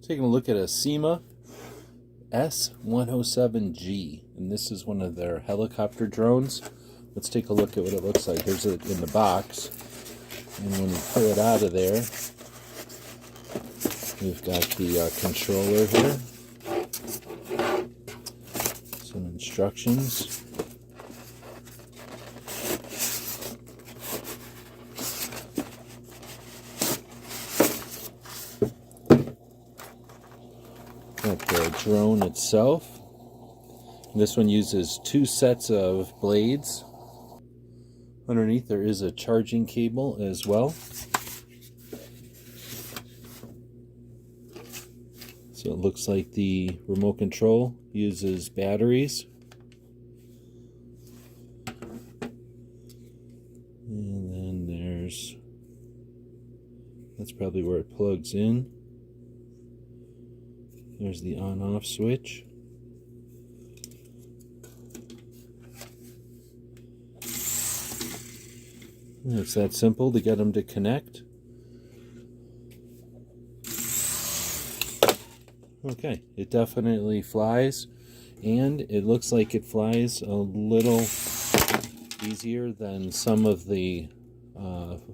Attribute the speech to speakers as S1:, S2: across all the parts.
S1: Taking a look at a SEMA S107G, and this is one of their helicopter drones. Let's take a look at what it looks like. Here's it in the box, and when you pull it out of there, we've got the controller here, some instructions. Got the drone itself. This one uses 2 sets of blades. Underneath there is a charging cable as well. So it looks like the remote control uses batteries. And then that's probably where it plugs in. There's the on-off switch. And it's that simple to get them to connect. Okay, it definitely flies, and it looks like it flies a little easier than some of the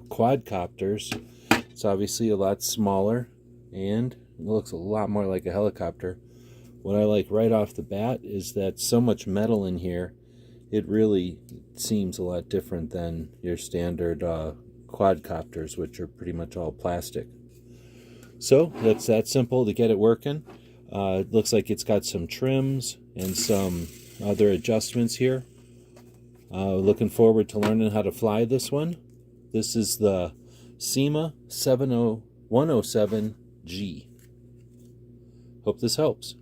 S1: quadcopters. It's obviously a lot smaller, and it looks a lot more like a helicopter. What I like right off the bat is that so much metal in here, it really seems a lot different than your standard quadcopters, which are pretty much all plastic. So that's that simple to get it working. It looks like it's got some trims and some other adjustments here. Looking forward to learning how to fly this one. This is the SEMA 107G. Hope this helps.